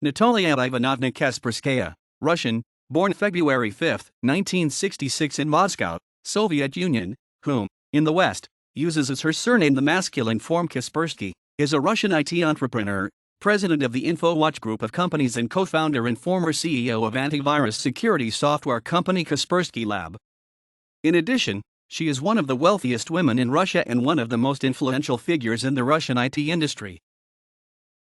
Natalya Ivanovna Kasperskaya, Russian, born February 5, 1966 in Moscow, Soviet Union, whom, in the West, uses as her surname the masculine form Kaspersky, is a Russian IT entrepreneur, president of the InfoWatch Group of companies and co-founder and former CEO of antivirus security software company Kaspersky Lab. In addition, she is one of the wealthiest women in Russia and one of the most influential figures in the Russian IT industry.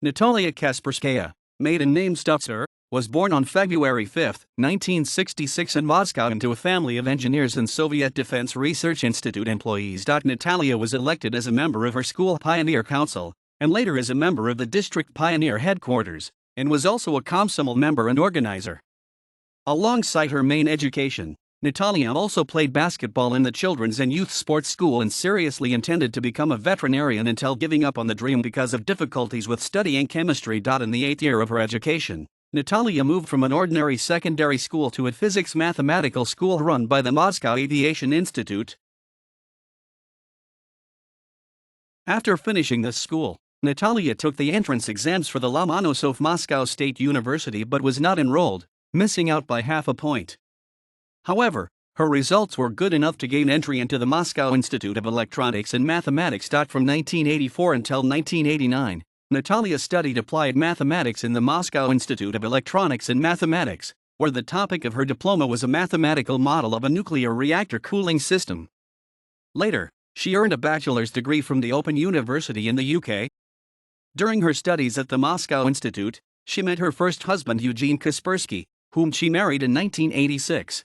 Natalya Kasperskaya, maiden name Stutzer, was born on February 5, 1966 in Moscow into a family of engineers and Soviet Defense Research Institute employees. Natalya was elected as a member of her school Pioneer Council, and later as a member of the District Pioneer Headquarters, and was also a Komsomol member and organizer. Alongside her main education, Natalya also played basketball in the children's and youth sports school and seriously intended to become a veterinarian until giving up on the dream because of difficulties with studying chemistry. In the 8th year of her education, Natalya moved from an ordinary secondary school to a physics-mathematical school run by the Moscow Aviation Institute. After finishing this school, Natalya took the entrance exams for the Lomonosov Moscow State University but was not enrolled, missing out by half a point. However, her results were good enough to gain entry into the Moscow Institute of Electronics and Mathematics. From 1984 until 1989, Natalya studied applied mathematics in the Moscow Institute of Electronics and Mathematics, where the topic of her diploma was a mathematical model of a nuclear reactor cooling system. Later, she earned a bachelor's degree from the Open University in the UK. During her studies at the Moscow Institute, she met her first husband Eugene Kaspersky, whom she married in 1986.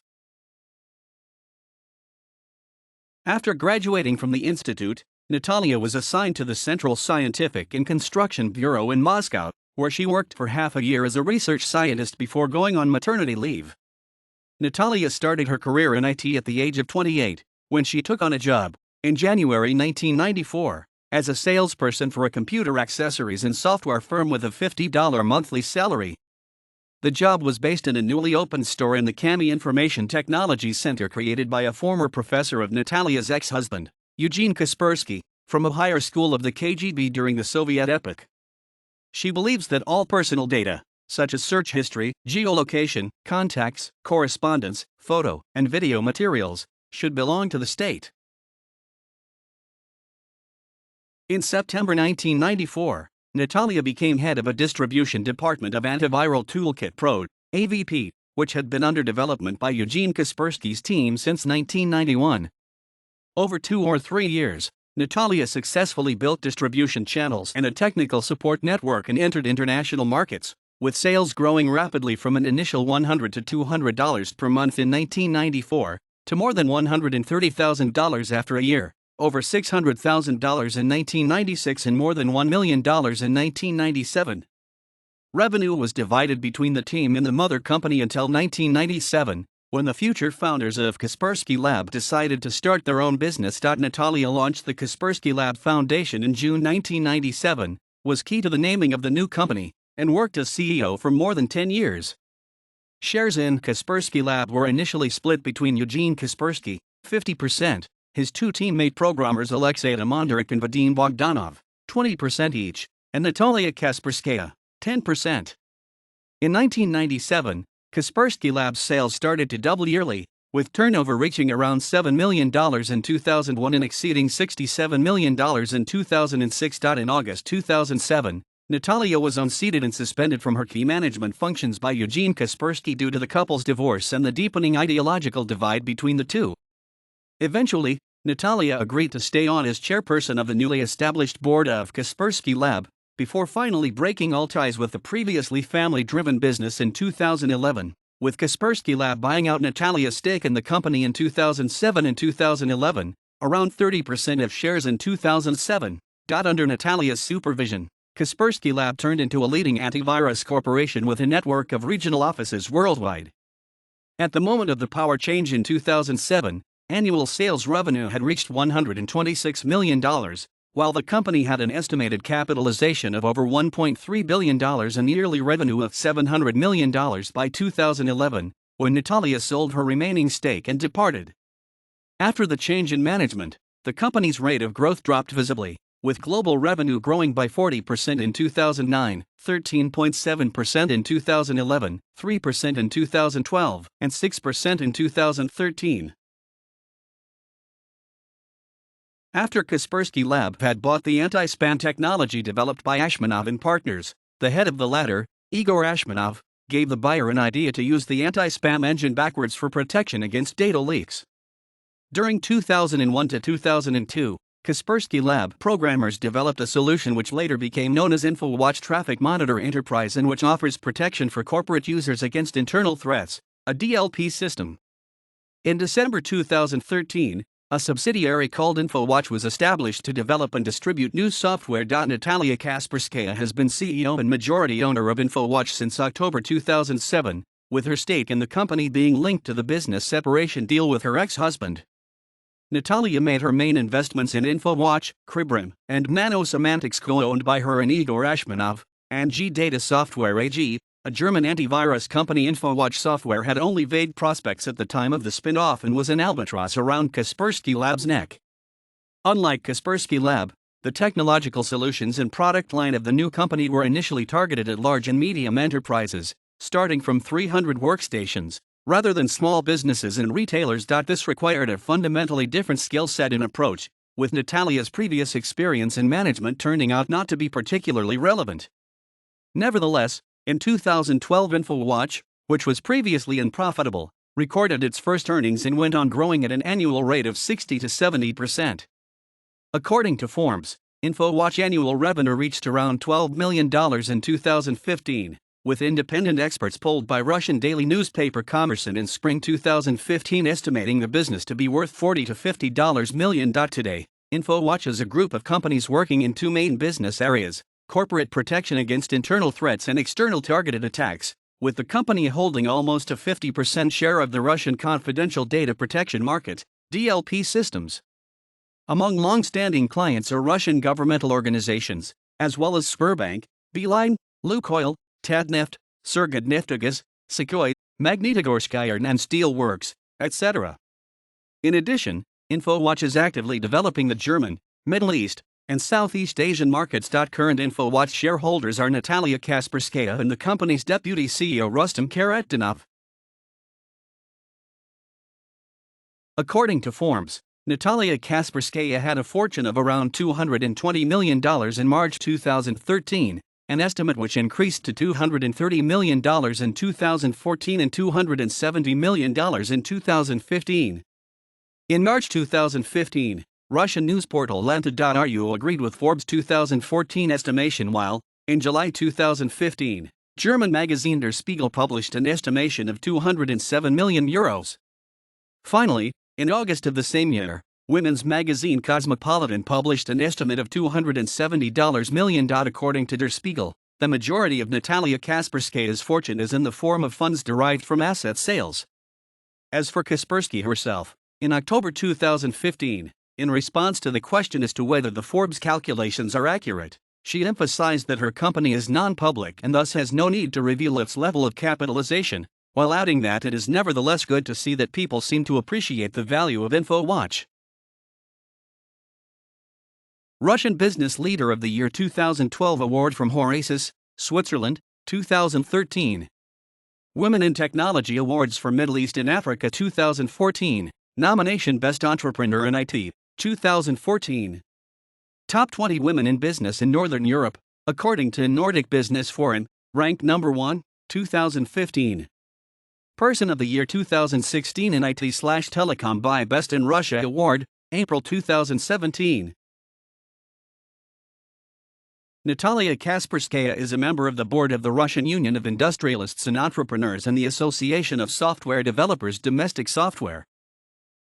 After graduating from the institute, Natalya was assigned to the Central Scientific and Construction Bureau in Moscow, where she worked for half a year as a research scientist before going on maternity leave. Natalya started her career in IT at the age of 28, when she took on a job, in January 1994, as a salesperson for a computer accessories and software firm with a $50 monthly salary. The job was based in a newly opened store in the Kami Information Technology Center created by a former professor of Natalya's ex-husband, Eugene Kaspersky, from a higher school of the KGB during the Soviet epoch. She believes that all personal data, such as search history, geolocation, contacts, correspondence, photo, and video materials, should belong to the state. In September 1994, Natalya became head of a distribution department of Antiviral Toolkit Pro, AVP, which had been under development by Eugene Kaspersky's team since 1991. Over 2 or 3 years, Natalya successfully built distribution channels and a technical support network and entered international markets, with sales growing rapidly from an initial $100 to $200 per month in 1994 to more than $130,000 after a year, over $600,000 in 1996 and more than $1 million in 1997. Revenue was divided between the team and the mother company until 1997, when the future founders of Kaspersky Lab decided to start their own business. Natalya launched the Kaspersky Lab Foundation in June 1997, was key to the naming of the new company, and worked as CEO for more than 10 years. Shares in Kaspersky Lab were initially split between Eugene Kaspersky, 50%, his 2 teammate programmers Alexei Mondarik and Vadim Bogdanov, 20% each, and Natalya Kasperskaya, 10%. In 1997, Kaspersky Lab's sales started to double yearly, with turnover reaching around $7 million in 2001 and exceeding $67 million in 2006. In August 2007, Natalya was unseated and suspended from her key management functions by Eugene Kaspersky due to the couple's divorce and the deepening ideological divide between the two. Eventually, Natalya agreed to stay on as chairperson of the newly established board of Kaspersky Lab, before finally breaking all ties with the previously family-driven business in 2011, with Kaspersky Lab buying out Natalya's stake in the company in 2007 and 2011, around 30% of shares in 2007. Under Natalya's supervision, Kaspersky Lab turned into a leading antivirus corporation with a network of regional offices worldwide. At the moment of the power change in 2007, annual sales revenue had reached $126 million, while the company had an estimated capitalization of over $1.3 billion and yearly revenue of $700 million by 2011, when Natalya sold her remaining stake and departed. After the change in management, the company's rate of growth dropped visibly, with global revenue growing by 40% in 2009, 13.7% in 2011, 3% in 2012, and 6% in 2013. After Kaspersky Lab had bought the anti-spam technology developed by Ashmanov and partners, the head of the latter, Igor Ashmanov, gave the buyer an idea to use the anti-spam engine backwards for protection against data leaks. During 2001 to 2002, Kaspersky Lab programmers developed a solution which later became known as InfoWatch Traffic Monitor Enterprise and which offers protection for corporate users against internal threats, a DLP system. In December 2013, a subsidiary called InfoWatch was established to develop and distribute news software. Natalya Kasperskaya has been CEO and majority owner of InfoWatch since October 2007, with her stake in the company being linked to the business separation deal with her ex-husband. Natalya made her main investments in InfoWatch, Cribrim, and Nanosemantics co-owned by her and Igor Ashmanov, and G-Data Software AG, a German antivirus company. InfoWatch software had only vague prospects at the time of the spin-off and was an albatross around Kaspersky Lab's neck. Unlike Kaspersky Lab, the technological solutions and product line of the new company were initially targeted at large and medium enterprises, starting from 300 workstations, rather than small businesses and retailers. This required a fundamentally different skill set and approach, with Natalya's previous experience in management turning out not to be particularly relevant. Nevertheless, in 2012, InfoWatch, which was previously unprofitable, recorded its first earnings and went on growing at an annual rate of 60 to 70%. According to Forbes, InfoWatch annual revenue reached around $12 million in 2015, with independent experts polled by Russian daily newspaper Kommersant in spring 2015 estimating the business to be worth $40 to $50 million. Today, InfoWatch is a group of companies working in two main business areas: corporate protection against internal threats and external targeted attacks, with the company holding almost a 50% share of the Russian confidential data protection market, DLP systems. Among long-standing clients are Russian governmental organizations, as well as Sberbank, Beeline, Lukoil, Tatneft, Surgutneftegas, Sukhoi, Magnitogorskaya and Steel Works, etc. In addition, InfoWatch is actively developing the German, Middle East, and Southeast Asian markets. Current InfoWatch shareholders are Natalya Kasperskaya and the company's deputy CEO Rustam Karatdinov. According to Forbes, Natalya Kasperskaya had a fortune of around $220 million in March 2013, an estimate which increased to $230 million in 2014 and $270 million in 2015. In March 2015, Russian news portal Lenta.ru agreed with Forbes' 2014 estimation, while, in July 2015, German magazine Der Spiegel published an estimation of €207 million. Finally, in August of the same year, women's magazine Cosmopolitan published an estimate of $270 million. According to Der Spiegel, the majority of Natalya Kasperskaya's fortune is in the form of funds derived from asset sales. As for Kaspersky herself, in October 2015, in response to the question as to whether the Forbes calculations are accurate, she emphasized that her company is non-public and thus has no need to reveal its level of capitalization, while adding that it is nevertheless good to see that people seem to appreciate the value of InfoWatch. Russian Business Leader of the Year 2012 Award from Horasis, Switzerland, 2013. Women in Technology Awards for Middle East and Africa 2014, nomination Best Entrepreneur in IT, 2014. Top 20 Women in Business in Northern Europe, according to Nordic Business Forum, ranked number 1, 2015. Person of the Year 2016 in IT/Telecom by Best in Russia Award, April 2017. Natalya Kasperskaya is a member of the board of the Russian Union of Industrialists and Entrepreneurs and the Association of Software Developers Domestic Software.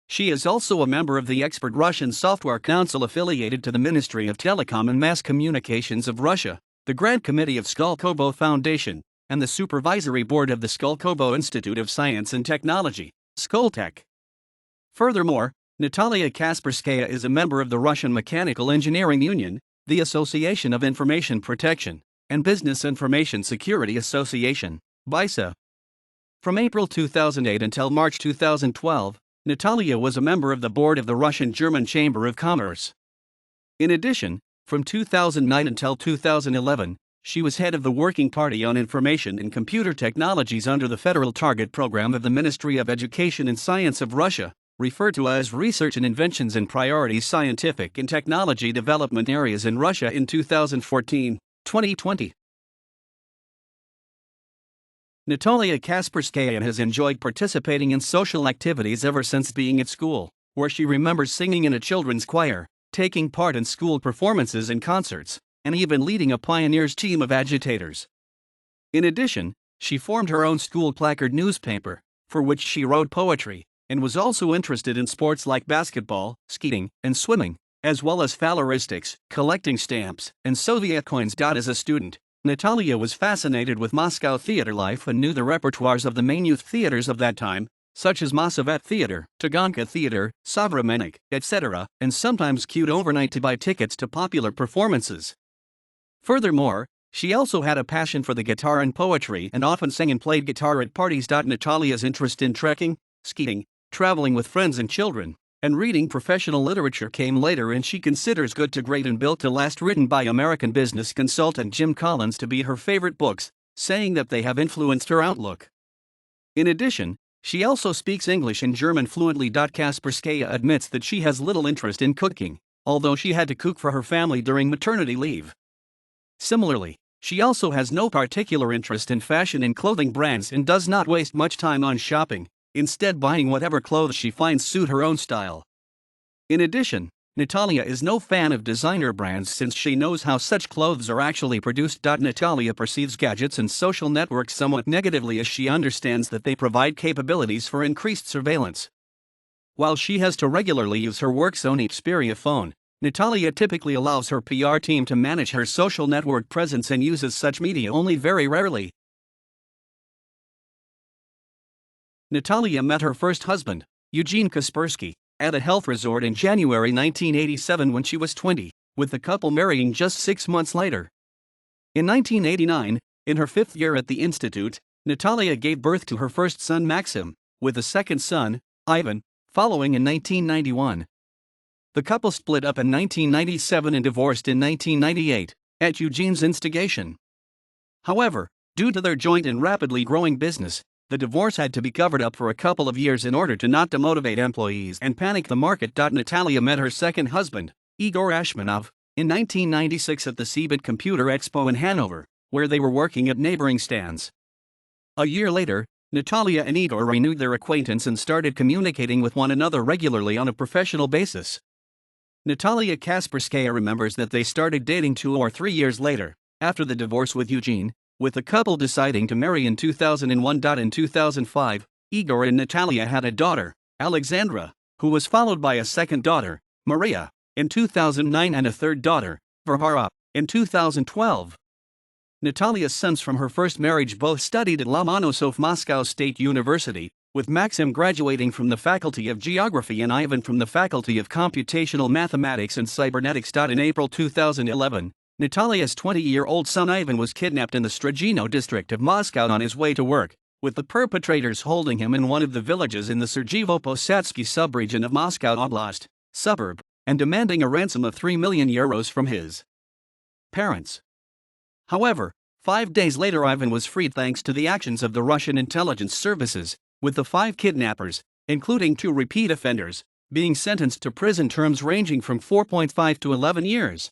She is also a member of the Expert Russian Software Council affiliated to the Ministry of Telecom and Mass Communications of Russia, the Grant Committee of Skolkovo Foundation, and the Supervisory Board of the Skolkovo Institute of Science and Technology, Skoltech. Furthermore, Natalya Kasperskaya is a member of the Russian Mechanical Engineering Union, the Association of Information Protection, and Business Information Security Association, BISA. From April 2008 until March 2012, Natalya was a member of the board of the Russian-German Chamber of Commerce. In addition, From 2009 until 2011, she was head of the Working Party on Information and Computer Technologies under the Federal Target Program of the Ministry of Education and Science of Russia, referred to as Research and Inventions and Priorities Scientific and Technology Development Areas in Russia in 2014-2020. Natalya Kasperskaya has enjoyed participating in social activities ever since being at school, where she remembers singing in a children's choir, taking part in school performances and concerts, and even leading a pioneers team of agitators. In addition, she formed her own school placard newspaper, for which she wrote poetry, and was also interested in sports like basketball, skiing, and swimming, as well as phaleristics, collecting stamps, and Soviet coins. As a student, Natalya was fascinated with Moscow theater life and knew the repertoires of the main youth theaters of that time, such as Mosovet Theater, Taganka Theater, Savremennik, etc., and sometimes queued overnight to buy tickets to popular performances. Furthermore, she also had a passion for the guitar and poetry and often sang and played guitar at parties. Natalya's interest in trekking, skiing, traveling with friends and children, and reading professional literature came later, and she considers Good to Great and Built to Last, written by American business consultant Jim Collins, to be her favorite books, saying that they have influenced her outlook. In addition, she also speaks English and German fluently. Kasperskaya admits that she has little interest in cooking, although she had to cook for her family during maternity leave. Similarly, she also has no particular interest in fashion and clothing brands and does not waste much time on shopping, instead buying whatever clothes she finds suit her own style. In addition, Natalya is no fan of designer brands since she knows how such clothes are actually produced. Natalya perceives gadgets and social networks somewhat negatively, as she understands that they provide capabilities for increased surveillance. While she has to regularly use her work Sony Xperia phone, Natalya typically allows her PR team to manage her social network presence and uses such media only very rarely. Natalya met her first husband, Eugene Kaspersky, at a health resort in January 1987 when she was 20, with the couple marrying just 6 months later. In 1989, in her 5th year at the institute, Natalya gave birth to her first son Maxim, with a second son, Ivan, following in 1991. The couple split up in 1997 and divorced in 1998, at Eugene's instigation. However, due to their joint and rapidly growing business, the divorce had to be covered up for a couple of years in order to not demotivate employees and panic the market. Natalya met her second husband, Igor Ashmanov, in 1996 at the CeBIT Computer Expo in Hanover, where they were working at neighboring stands. A year later, Natalya and Igor renewed their acquaintance and started communicating with one another regularly on a professional basis. Natalya Kasperskaya remembers that they started dating 2 or 3 years later, after the divorce with Eugene, with the couple deciding to marry in 2001. In 2005, Igor and Natalya had a daughter, Alexandra, who was followed by a second daughter, Maria, in 2009 and a third daughter, Varvara, in 2012. Natalya's sons from her first marriage both studied at Lomonosov Moscow State University, with Maxim graduating from the Faculty of Geography and Ivan from the Faculty of Computational Mathematics and Cybernetics. In April 2011, Natalya's 20-year-old son Ivan was kidnapped in the Strogino district of Moscow on his way to work, with the perpetrators holding him in one of the villages in the Sergevo-Posadsky subregion of Moscow Oblast, suburb, and demanding a ransom of €3 million from his parents. However, 5 days later Ivan was freed thanks to the actions of the Russian intelligence services, with the 5 kidnappers, including 2 repeat offenders, being sentenced to prison terms ranging from 4.5 to 11 years.